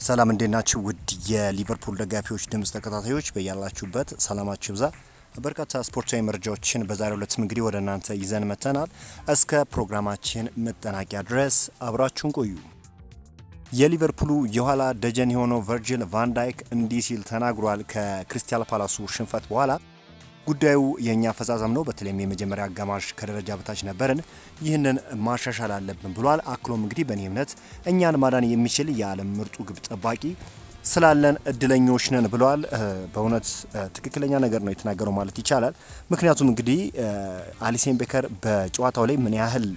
ሰላም እንደናችሁ ውድ የሊቨርፑል ደጋፊዎች ድምጽ ተከታታዮች በያላችሁበት ሰላማችሁ ይብዛ። በርካታ ስፖርታዊ መረጃዎችን በዛሬው ዕለት እንግዲህ ወደ እናንተ ይዘን መተናል። እስከ ፕሮግራማችን መጠናቂያ ድረስ አብራችሁን ቆዩ። የሊቨርፑሉ የኋላ ደጀን የሆነው ቨርጂል ቫን ዳይክ እንዲህ ሲል ተናግሯል። ከክሪስታል ፓላሱ ሽንፈት በኋላ ጉዳዩ የኛ አፈጻጸም ነው፣ በተለይም የመጀመሪያ አጋማሽ ከደረጃ በታች ነበርን፣ ይህንን ማሻሻል አለብን ብሏል። አክሎም እንግዲህ በእኔ እምነት እኛን ማዳን የሚችል የዓለም ምርጡ ግብ ጠባቂ ስላለን እድለኞች ነን ብሏል። በእውነት ትክክለኛ ነገር ነው የተናገረው ማለት ይቻላል። ምክንያቱም እንግዲህ አሊሰን ቤከር በጨዋታው ላይ ምን ያህል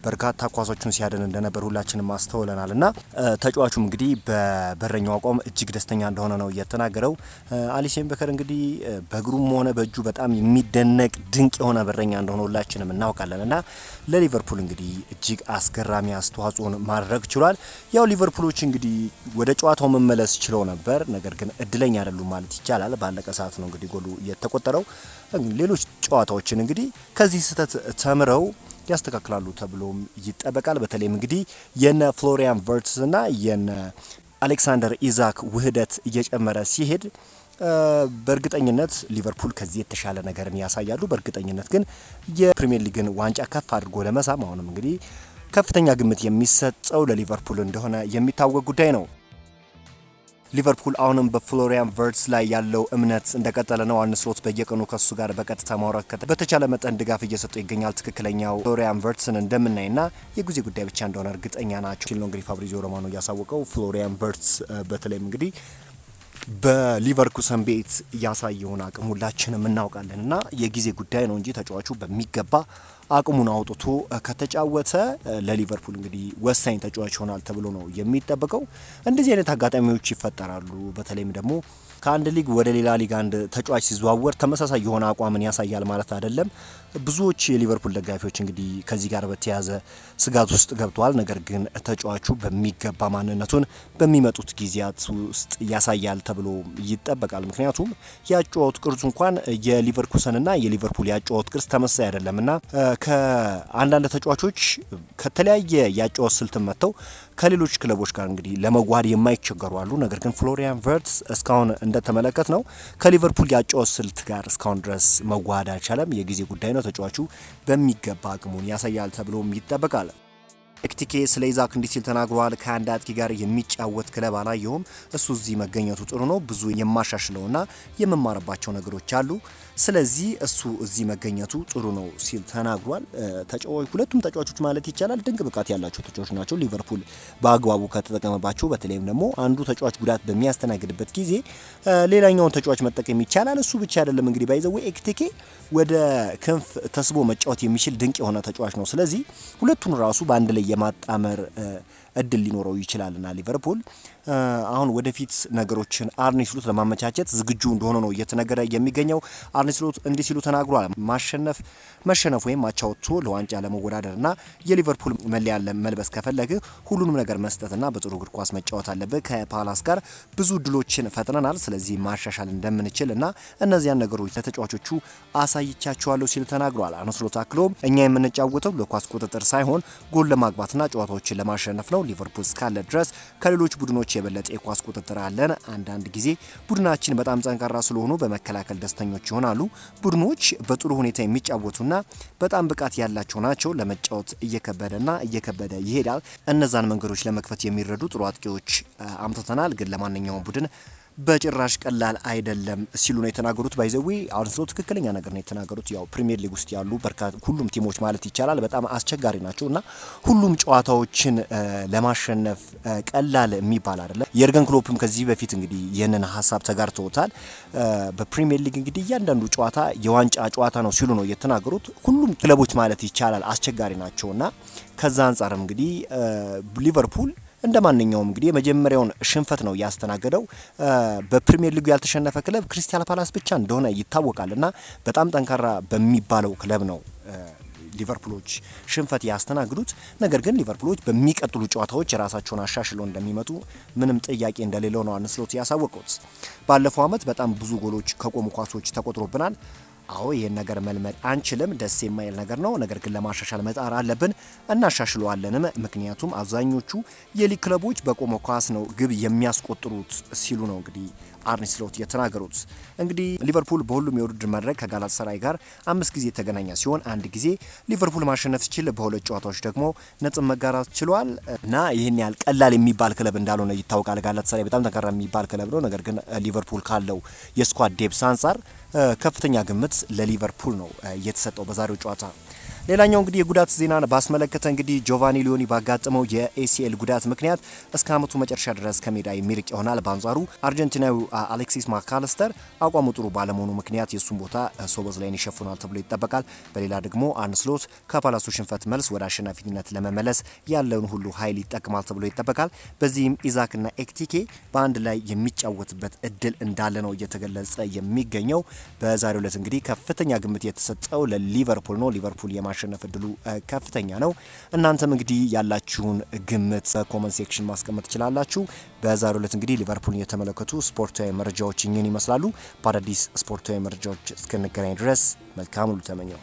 በርካታ ኳሶችን ሲያደን እንደነበር ሁላችንም አስተውለናል እና ተጫዋቹም እንግዲህ በበረኛው አቋም እጅግ ደስተኛ እንደሆነ ነው የተናገረው። አሊሰን ቤከር እንግዲህ በእግሩም ሆነ በእጁ በጣም የሚደነቅ ድንቅ የሆነ በረኛ እንደሆነ ሁላችንም እናውቃለን እና ለሊቨርፑል እንግዲህ እጅግ አስገራሚ አስተዋጽኦን ማድረግ ችሏል። ያው ሊቨርፑሎች እንግዲህ ወደ ጨዋታው መመለስ ችለው ነበር፣ ነገር ግን እድለኛ አይደሉም ማለት ይቻላል። ባለቀ ሰዓት ነው እንግዲህ ጎሉ የተቆጠረው። ሌሎች ጨዋታዎችን እንግዲህ ከዚህ ስህተት ተምረው ያስተካክላሉ ተብሎም ይጠበቃል። በተለይም እንግዲህ የነ ፍሎሪያን ቨርትስ እና የነ አሌክሳንደር ኢዛክ ውህደት እየጨመረ ሲሄድ በእርግጠኝነት ሊቨርፑል ከዚህ የተሻለ ነገርን ያሳያሉ። በእርግጠኝነት ግን የፕሪሚየር ሊግን ዋንጫ ከፍ አድርጎ ለመሳም አሁንም እንግዲህ ከፍተኛ ግምት የሚሰጠው ለሊቨርፑል እንደሆነ የሚታወቅ ጉዳይ ነው። ሊቨርፑል አሁንም በፍሎሪያን ቨርትስ ላይ ያለው እምነት እንደቀጠለ ነው። አርነ ስሎት በየቀኑ ከሱ ጋር በቀጥታ ማውራት በተቻለ መጠን ድጋፍ እየሰጠው ይገኛል። ትክክለኛው ፍሎሪያን ቨርትስን እንደምናይና የጊዜ ጉዳይ ብቻ እንደሆነ እርግጠኛ ናቸው ሲል ነው እንግዲህ ፋብሪዚዮ ሮማኖ ያሳወቀው። ፍሎሪያን ቨርትስ በተለይም እንግዲህ በሊቨርኩሰን ቤት ያሳየውን አቅም ሁላችንም እናውቃለን እና የጊዜ ጉዳይ ነው እንጂ ተጫዋቹ በሚገባ አቅሙን አውጥቶ ከተጫወተ ለሊቨርፑል እንግዲህ ወሳኝ ተጫዋች ይሆናል ተብሎ ነው የሚጠበቀው። እንደዚህ አይነት አጋጣሚዎች ይፈጠራሉ። በተለይም ደግሞ ከአንድ ሊግ ወደ ሌላ ሊግ አንድ ተጫዋች ሲዘዋወር ተመሳሳይ የሆነ አቋምን ያሳያል ማለት አይደለም። ብዙዎች የሊቨርፑል ደጋፊዎች እንግዲህ ከዚህ ጋር በተያያዘ ስጋት ውስጥ ገብተዋል። ነገር ግን ተጫዋቹ በሚገባ ማንነቱን በሚመጡት ጊዜያት ውስጥ ያሳያል ተብሎ ይጠበቃል። ምክንያቱም ያጫወት ቅርጹ እንኳን የሊቨርኩሰንና የሊቨርፑል ያጫወት ቅርጽ ተመሳሳይ አይደለምና ከአንዳንድ ተጫዋቾች ከተለያየ ያጫወት ስልት መጥተው ከሌሎች ክለቦች ጋር እንግዲህ ለመዋሃድ የማይቸገሩ አሉ። ነገር ግን ፍሎሪያን ቨርትስ እስካሁን እንደተመለከት ነው ከሊቨርፑል ያጫወት ስልት ጋር እስካሁን ድረስ መዋሃድ አልቻለም። የጊዜ ጉዳይ ነው። ተጫዋቹ በሚገባ አቅሙን ያሳያል ተብሎም ይጠበቃል። ኤክቲኬ ስለ ኢዛክ እንዲህ ሲል ተናግሯል። ከአንድ አጥቂ ጋር የሚጫወት ክለብ አላየሁም። እሱ እዚህ መገኘቱ ጥሩ ነው። ብዙ የማሻሽለውና የመማርባቸው ነገሮች አሉ። ስለዚህ እሱ እዚህ መገኘቱ ጥሩ ነው ሲል ተናግሯል። ሁለቱም ተጫዋቾች ማለት ይቻላል ድንቅ ብቃት ያላቸው ተጫዋቾች ናቸው። ሊቨርፑል በአግባቡ ከተጠቀመባቸው፣ በተለይም ደግሞ አንዱ ተጫዋች ጉዳት በሚያስተናግድበት ጊዜ ሌላኛውን ተጫዋች መጠቀም ይቻላል። እሱ ብቻ አይደለም እንግዲህ ባይዘው ኤክቲኬ ወደ ክንፍ ተስቦ መጫወት የሚችል ድንቅ የሆነ ተጫዋች ነው። ስለዚህ ሁለቱን ራሱ በአንድ ላይ የማጣመር እድል ሊኖረው ይችላልና ሊቨርፑል አሁን ወደፊት ነገሮችን አርነ ስሎት ለማመቻቸት ዝግጁ እንደሆነ ነው እየተነገረ የሚገኘው። አርነ ስሎት እንዲህ ሲሉ ተናግሯል። መሸነፍ ወይም አቻ ወጥቶ ለዋንጫ ለመወዳደርና የሊቨርፑል መለያ መልበስ ከፈለገ ሁሉንም ነገር መስጠትና በጥሩ እግር ኳስ መጫወት አለበት። ከፓላስ ጋር ብዙ ድሎችን ፈጥነናል። ስለዚህ ማሻሻል እንደምንችል እና እነዚያን ነገሮች ለተጫዋቾቹ አሳይቻቸዋለሁ ሲል ተናግሯል። አርነ ስሎት አክሎም እኛ የምንጫወተው ለኳስ ቁጥጥር ሳይሆን ጎል ለማግባትና ጨዋታዎችን ለማሸነፍ ነው። ሊቨርፑል እስካለ ድረስ ከሌሎች ቡድኖች የበለጠ የኳስ ቁጥጥር አለን። አንዳንድ ጊዜ ቡድናችን በጣም ጠንካራ ስለሆኑ በመከላከል ደስተኞች ይሆናሉ። ቡድኖች በጥሩ ሁኔታ የሚጫወቱና በጣም ብቃት ያላቸው ናቸው። ለመጫወት እየከበደ ይሄዳል። እነዛን መንገዶች ለመክፈት የሚረዱ ጥሩ አጥቂዎች አምጥተናል፣ ግን ለማንኛውም ቡድን በጭራሽ ቀላል አይደለም ሲሉ ነው የተናገሩት። ባይዘዊ አርነ ስሎት ትክክለኛ ነገር ነው የተናገሩት። ያው ፕሪሚየር ሊግ ውስጥ ያሉ ሁሉም ቲሞች ማለት ይቻላል በጣም አስቸጋሪ ናቸው እና ሁሉም ጨዋታዎችን ለማሸነፍ ቀላል የሚባል አይደለም። የርገን ክሎፕም ከዚህ በፊት እንግዲህ ይህንን ሀሳብ ተጋርተውታል። በፕሪሚየር ሊግ እንግዲህ እያንዳንዱ ጨዋታ የዋንጫ ጨዋታ ነው ሲሉ ነው የተናገሩት። ሁሉም ክለቦች ማለት ይቻላል አስቸጋሪ ናቸውና ከዛ አንጻር እንግዲህ ሊቨርፑል እንደ ማንኛውም እንግዲህ የመጀመሪያውን ሽንፈት ነው ያስተናገደው። በፕሪሚየር ሊጉ ያልተሸነፈ ክለብ ክሪስታል ፓላስ ብቻ እንደሆነ ይታወቃልና በጣም ጠንካራ በሚባለው ክለብ ነው ሊቨርፑሎች ሽንፈት ያስተናግዱት። ነገር ግን ሊቨርፑሎች በሚቀጥሉ ጨዋታዎች የራሳቸውን አሻሽለው እንደሚመጡ ምንም ጥያቄ እንደሌለው ነው አርነ ስሎት ያሳወቁት። ባለፈው ዓመት በጣም ብዙ ጎሎች ከቆሙ ኳሶች ተቆጥሮብናል። አዎ ይሄን ነገር መልመድ አንችልም፣ ደስ የማይል ነገር ነው። ነገር ግን ለማሻሻል መጣር አለብን፣ እናሻሽለዋለንም። ምክንያቱም አብዛኞቹ የሊግ ክለቦች በቆመ ኳስ ነው ግብ የሚያስቆጥሩት ሲሉ ነው እንግዲህ አርኔ ስሎት የተናገሩት። እንግዲህ ሊቨርፑል በሁሉም የውድድር መድረክ ከጋላታሳራይ ጋር 5 ጊዜ የተገናኘ ሲሆን አንድ ጊዜ ሊቨርፑል ማሸነፍ ሲችል በሁለት ጨዋታዎች ደግሞ ነጥብ መጋራት ችሏል እና ይህን ያህል ቀላል የሚባል ክለብ እንዳልሆነ ይታወቃል። ጋላታሳራይ በጣም ጠንካራ የሚባል ክለብ ነው። ነገር ግን ሊቨርፑል ካለው የስኳድ ዴፕስ አንጻር ከፍተኛ ግምት ለሊቨርፑል ነው የተሰጠው በዛሬው ጨዋታ። ሌላኛው እንግዲህ የጉዳት ዜናን ባስመለከተ እንግዲህ ጆቫኒ ሊዮኒ ባጋጠመው የኤሲኤል ጉዳት ምክንያት እስከ ዓመቱ መጨረሻ ድረስ ከሜዳ የሚርቅ ይሆናል። በአንጻሩ አርጀንቲናዊ አሌክሲስ ማካለስተር አቋሙ ጥሩ ባለመሆኑ ምክንያት የሱን ቦታ ሶቦስላይን ይሸፍናል ተብሎ ይጠበቃል። በሌላ ደግሞ አርነ ስሎት ከፓላሱ ሽንፈት መልስ ወደ አሸናፊነት ለመመለስ ያለውን ሁሉ ኃይል ይጠቅማል ተብሎ ይጠበቃል። በዚህም ኢዛክና ኤክቲኬ በአንድ ላይ የሚጫወትበት እድል እንዳለ ነው እየተገለጸ የሚገኘው። በዛሬው ዕለት እንግዲህ ከፍተኛ ግምት የተሰጠው ለሊቨርፑል ነው። ሊቨርፑል ማሸነፍ እድሉ ከፍተኛ ነው። እናንተም እንግዲህ ያላችሁን ግምት በኮመንት ሴክሽን ማስቀመጥ ትችላላችሁ። በዛሬው ዕለት እንግዲህ ሊቨርፑልን የተመለከቱ ስፖርታዊ መረጃዎች ይህን ይመስላሉ። በአዳዲስ ስፖርታዊ መረጃዎች እስክንገናኝ ድረስ መልካም ሁሉ ተመኘው።